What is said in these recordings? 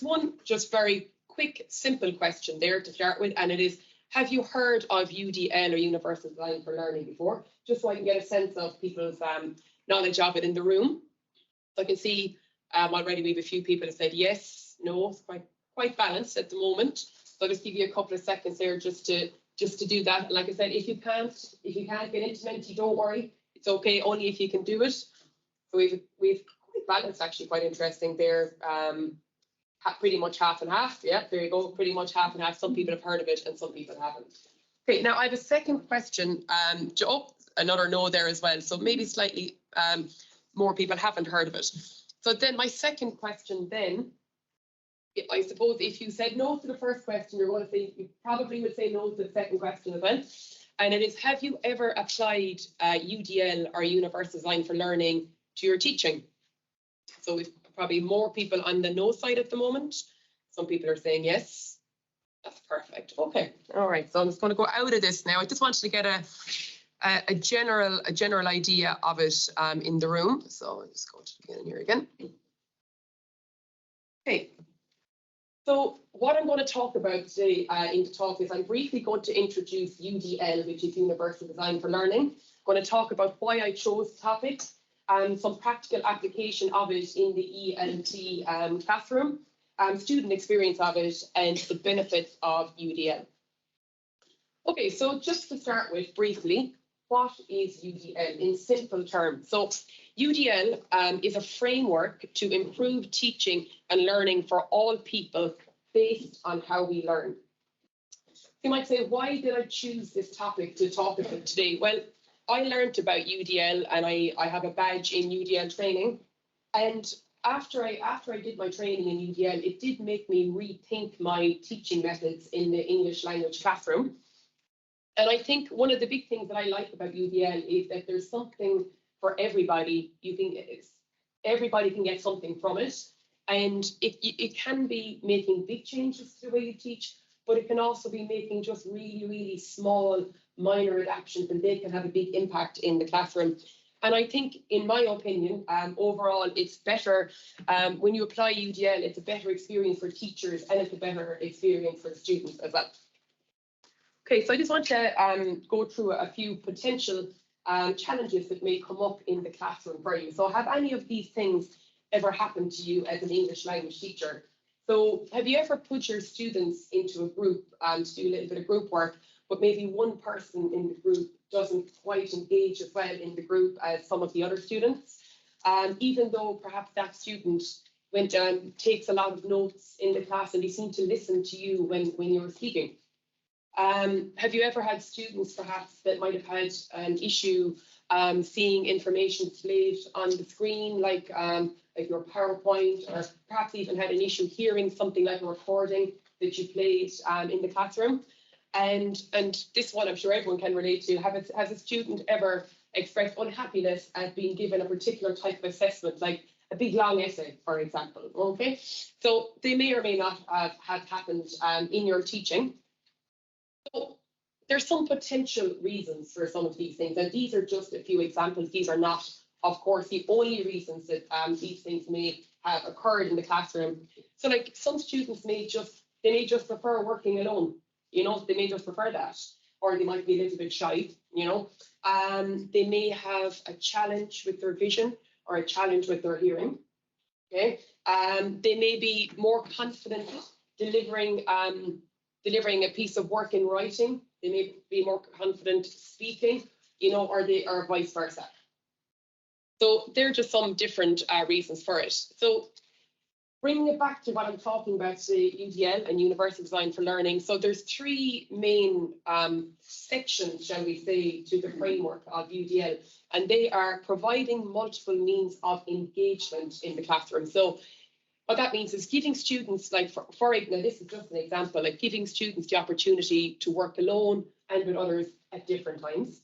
there's one just very quick, simple question there to start with, and it is, have you heard of UDL or Universal Design for Learning before? Just so I can get a sense of people's knowledge of it in the room. So I can see already we have a few people who said yes, no, it's quite balanced at the moment. So I'll just give you a couple of seconds there just to do that. And like I said, if you can't get into Menti, don't worry. It's okay, only if you can do it. So we've quite balanced, actually, quite interesting there. Pretty much half and half. Yeah, there you go. Pretty much half and half. Some people have heard of it and some people haven't. Okay, now I have a second question. Another no there as well. So maybe slightly more people haven't heard of it. So then my second question then, I suppose if you said no to the first question, you're going to say, you probably would say no to the second question as well. And it is, have you ever applied UDL or Universal Design for Learning to your teaching? So we've probably more people on the no side at the moment. Some people are saying yes. That's perfect. Okay. All right. So I'm just going to go out of this now. I just wanted to get a general idea of it in the room. So I'll just go to the beginning here again. Okay. So what I'm going to talk about today in the talk is I'm briefly going to introduce UDL, which is Universal Design for Learning. I'm going to talk about why I chose the topic and some practical application of it in the ELT classroom, student experience of it, and the benefits of UDL. Okay, so just to start with briefly, what is UDL in simple terms? So UDL is a framework to improve teaching and learning for all people based on how we learn. You might say, why did I choose this topic to talk about today? Well, I learned about UDL and I have a badge in UDL training. And after I did my training in UDL, it did make me rethink my teaching methods in the English language classroom. And I think one of the big things that I like about UDL is that there's something for everybody. Everybody can get something from it. And it can be making big changes to the way you teach, but it can also be making just really, really small, minor adaptations, and they can have a big impact in the classroom. And I think, in my opinion, overall, it's better when you apply UDL, it's a better experience for teachers and it's a better experience for students as well. Okay, so I just want to go through a few potential challenges that may come up in the classroom for you. So have any of these things ever happened to you as an English language teacher? So have you ever put your students into a group to do a little bit of group work, but maybe one person in the group doesn't quite engage as well in the group as some of the other students, even though perhaps that student takes a lot of notes in the class and they seem to listen to you when you're speaking? Have you ever had students perhaps that might have had an issue seeing information displayed on the screen, like your PowerPoint, or perhaps even had an issue hearing something like a recording that you played in the classroom? And this one I'm sure everyone can relate to. Has a student ever expressed unhappiness at being given a particular type of assessment, like a big long essay, for example? Okay, so they may or may not have happened in your teaching. So there's some potential reasons for some of these things, and these are just a few examples. These are not, of course, the only reasons that these things may have occurred in the classroom. So, like, some students may just prefer working alone. You know, they may just prefer that, or they might be a little bit shy. You know, they may have a challenge with their vision or a challenge with their hearing. Okay, they may be more confident delivering a piece of work in writing. They may be more confident speaking, you know, or vice versa. So there are just some different reasons for it. So bringing it back to what I'm talking about today, UDL and Universal Design for Learning. So there's three main sections, shall we say, to the framework of UDL, and they are providing multiple means of engagement in the classroom. So what that means is giving students, like now this is just an example, like giving students the opportunity to work alone and with others at different times.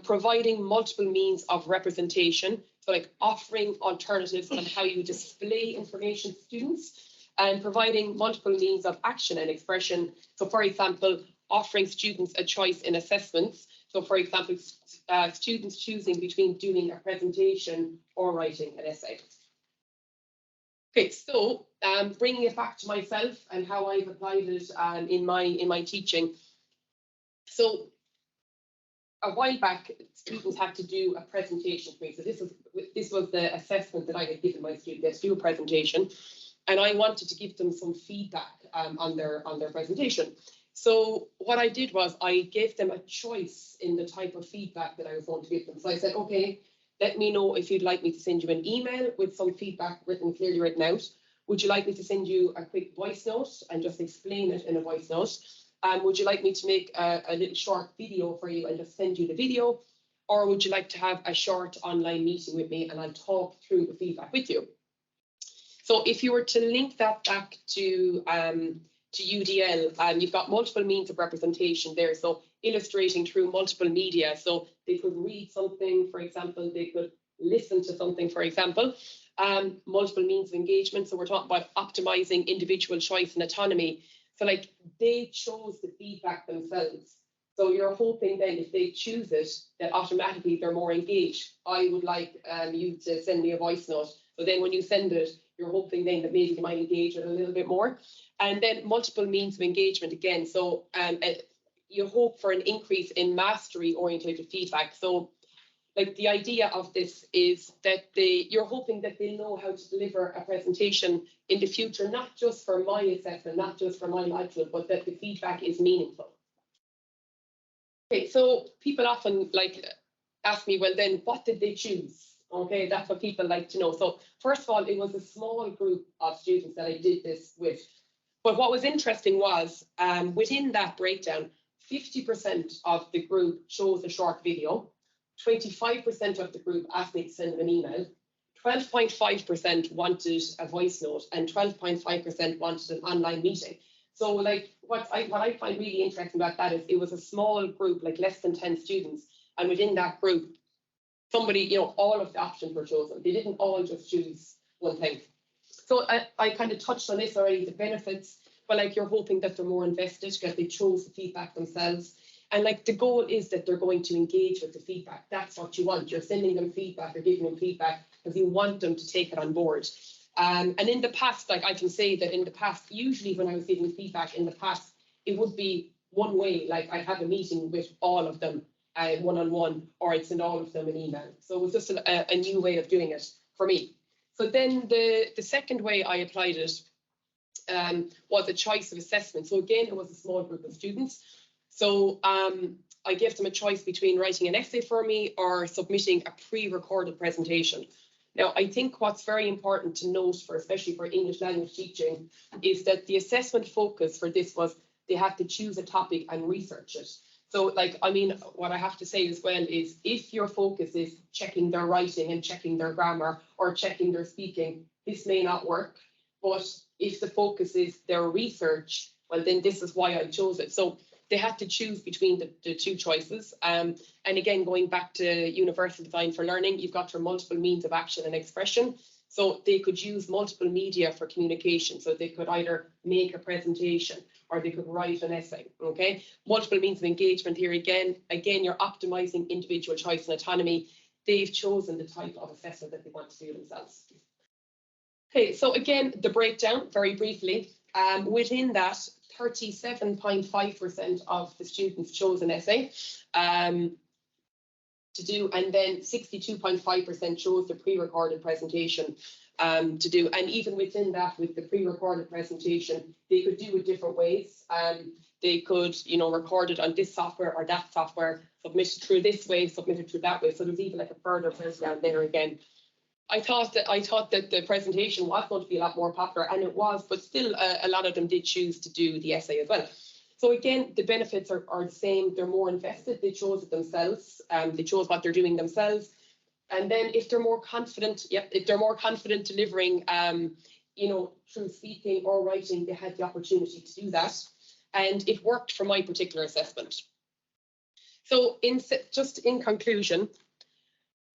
Providing multiple means of representation, so like offering alternatives on how you display information to students, and providing multiple means of action and expression. So, for example, offering students a choice in assessments. So, for example, students choosing between doing a presentation or writing an essay. Okay, so bringing it back to myself and how I've applied it in my teaching. So a while back, students had to do a presentation for me. So this was the assessment that I had given my students. They had to do a presentation, and I wanted to give them some feedback on their presentation. So what I did was I gave them a choice in the type of feedback that I was going to give them. So I said, okay, let me know if you'd like me to send you an email with some feedback clearly written out. Would you like me to send you a quick voice note and just explain it in a voice note? Would you like me to make a little short video for you and just send you the video? Or would you like to have a short online meeting with me and I'll talk through the feedback with you? So if you were to link that back to UDL, you've got multiple means of representation there. So illustrating through multiple media. So they could read something, for example, they could listen to something, for example. Multiple means of engagement. So we're talking about optimizing individual choice and autonomy. So like they chose the feedback themselves. So you're hoping then if they choose it, that automatically they're more engaged. I would like you to send me a voice note. So then when you send it, you're hoping then that maybe they might engage it a little bit more. And then multiple means of engagement again. So you hope for an increase in mastery oriented feedback. So like the idea of this is that you're hoping that they know how to deliver a presentation in the future, not just for my assessment, not just for my module, but that the feedback is meaningful. Okay, so people often like ask me, well, then what did they choose? Okay, that's what people like to know. So first of all, it was a small group of students that I did this with. But what was interesting was within that breakdown, 50% of the group chose a short video, 25% of the group asked me to send them an email, 12.5% wanted a voice note, and 12.5% wanted an online meeting. So like what I find really interesting about that is it was a small group, like less than 10 students. And within that group, somebody, all of the options were chosen. They didn't all just choose one thing. So I kind of touched on this already, the benefits, but like you're hoping that they're more invested because they chose the feedback themselves. And like the goal is that they're going to engage with the feedback. That's what you want. You're sending them feedback, you're giving them feedback because you want them to take it on board. And in the past, like I can say that in the past, usually when I was giving feedback in the past, it would be one way, like I'd have a meeting with all of them one-on-one, or I'd send all of them an email. So it was just a new way of doing it for me. So then the second way I applied it was a choice of assessment. So again, it was a small group of students. So I gave them a choice between writing an essay for me or submitting a pre-recorded presentation. Now, I think what's very important to note especially for English language teaching, is that the assessment focus for this was they had to choose a topic and research it. So what I have to say as well is if your focus is checking their writing and checking their grammar or checking their speaking, this may not work. But if the focus is their research, well, then this is why I chose it. So they had to choose between the two choices. And again, going back to universal design for learning, you've got your multiple means of action and expression. So they could use multiple media for communication. So they could either make a presentation or they could write an essay, okay? Multiple means of engagement here again. Again, you're optimizing individual choice and autonomy. They've chosen the type of assessment that they want to do themselves. Okay, so again, the breakdown, very briefly. Within that, 37.5% of the students chose an essay to do, and then 62.5% chose the pre-recorded presentation to do. And even within that, with the pre-recorded presentation, they could do it different ways. They could, record it on this software or that software, submit it through this way, submit it through that way. So there's even like a further breakdown there again. I thought that the presentation was going to be a lot more popular, and it was, but still a lot of them did choose to do the essay as well. So again, the benefits are the same. They're more invested. They chose it themselves. They chose what they're doing themselves. And then if they're more confident, if they're more confident delivering, through speaking or writing, they had the opportunity to do that. And it worked for my particular assessment. So just in conclusion,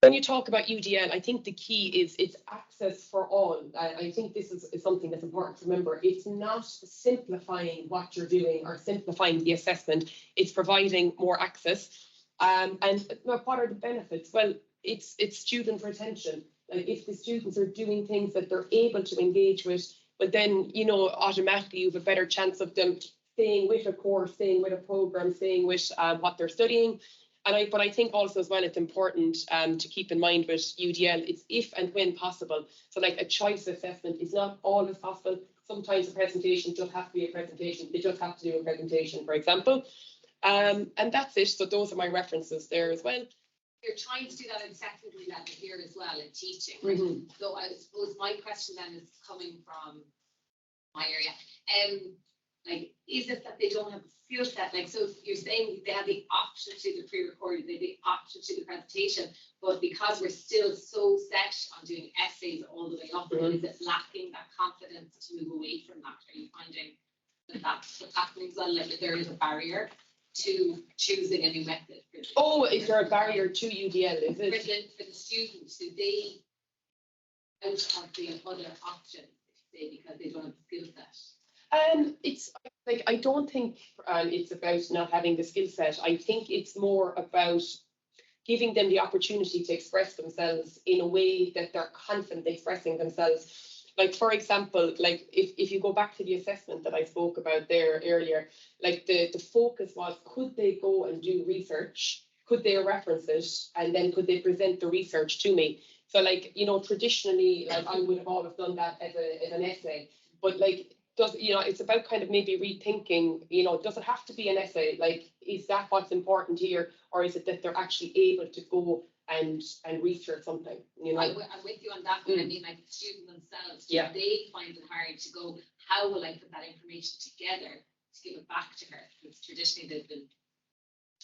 when you talk about UDL, I think the key is it's access for all. I think this is something that's important to remember. It's not simplifying what you're doing or simplifying the assessment. It's providing more access. And what are the benefits? Well, it's student retention. like if the students are doing things that they're able to engage with, but then, you know, automatically you have a better chance of them staying with a course, staying with a program, staying with what they're studying. But I think also as well, it's important to keep in mind with UDL, it's if and when possible. So like a choice assessment is not always possible. Sometimes a presentation just has to be a presentation. They just have to do a presentation, for example. And that's it. So those are my references there as well. You're trying to do that in secondary level here as well in teaching. Right? Mm-hmm. So I suppose my question then is coming from my area. Like, is it that they don't have the skill set? Like, so you're saying they have the option to do the pre-recorded, they have the option to do the presentation, but because we're still so set on doing essays all the way up, mm-hmm. is it lacking that confidence to move away from that? Are you finding that that's what's happening as well? Like, that there is a barrier to choosing a new method? Oh, is there a barrier to UDL? Is it for the students? Do they out of the other option, say, because they don't have the skill set? It's like, I don't think it's about not having the skill set. I think it's more about giving them the opportunity to express themselves in a way that they're confident expressing themselves. Like, for example, like if you go back to the assessment that I spoke about there earlier, like the focus was, could they go and do research? Could they reference it? And then could they present the research to me? So like, you know, traditionally, like I would have always done that as an essay, but like, it's about kind of maybe rethinking, you know, does it have to be an essay? Like, is that what's important here? Or is it that they're actually able to go and research something? You know, I'm with you on that one. I mean, like the students themselves, they find it hard to go, how will I put that information together to give it back to her? Because traditionally they've been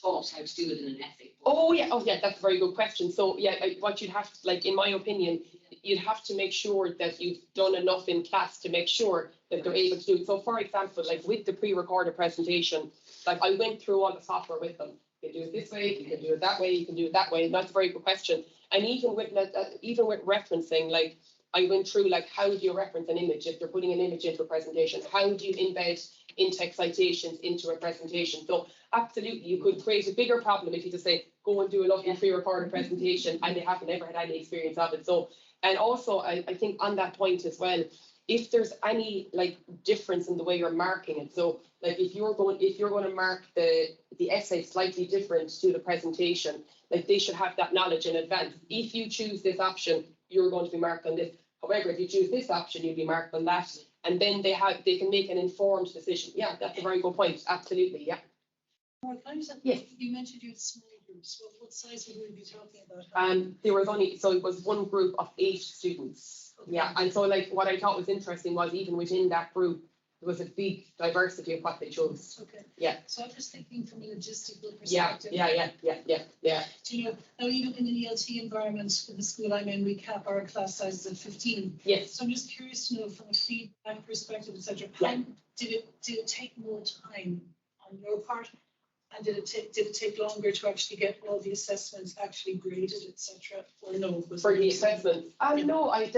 taught how to do it in an essay. Oh yeah, that's a very good question. So yeah, what you'd have to, like, in my opinion, you'd have to make sure that you've done enough in class to make sure that they're able to do it. So for example, like with the pre-recorded presentation, like I went through all the software with them. You can do it this way, you can do it that way, you can do it that way. And that's a very good question. And even with referencing, like I went through, like, how do you reference an image if they're putting an image into a presentation? How do you embed in-text citations into a presentation? So absolutely, you could create a bigger problem if you just say, go and do a lovely pre-recorded presentation and they haven't ever had any experience of it. So, and also I think on that point as well, if there's any like difference in the way you're marking it. So like if you're going to mark the essay slightly different to the presentation, like they should have that knowledge in advance. If you choose this option, you're going to be marked on this. However, if you choose this option, you'll be marked on that. And then they can make an informed decision. Yeah, that's a very good point. Absolutely, yeah. Yes. You mentioned you had small groups. What size would we be talking about? It was one group of 8 students. Okay. Yeah, and so like what I thought was interesting was even within that group, there was a big diversity of what they chose. Okay. Yeah. So I'm just thinking from a logistical perspective. Yeah. Do you know, now even in an ELT environment, in the school I'm in, we cap our class sizes at 15. Yes. So I'm just curious to know from a feedback perspective, etc. How did it take more time on your part? And did it take longer to actually get all the assessments actually graded, etc.? Or no? For the assessments, no, I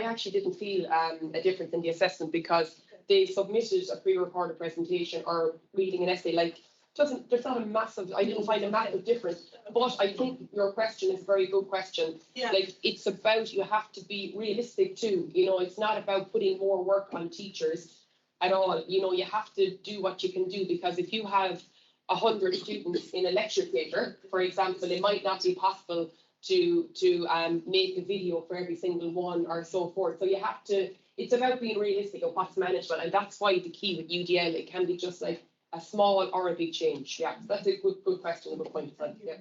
actually didn't feel a difference in the assessment because they submitted a pre-recorded presentation or reading an essay. Like, there's not a massive. I didn't find a massive difference. But I think your question is a very good question. Yeah. Like, it's about, you have to be realistic too. You know, it's not about putting more work on teachers at all. You know, you have to do what you can do, because if you have 100 students in a lecture theatre, for example, it might not be possible to make a video for every single one or so forth. So you have to, it's about being realistic of what's manageable, and that's why the key with UDL, it can be just like a small or a big change. Yeah, that's a good question, a good point. Yeah.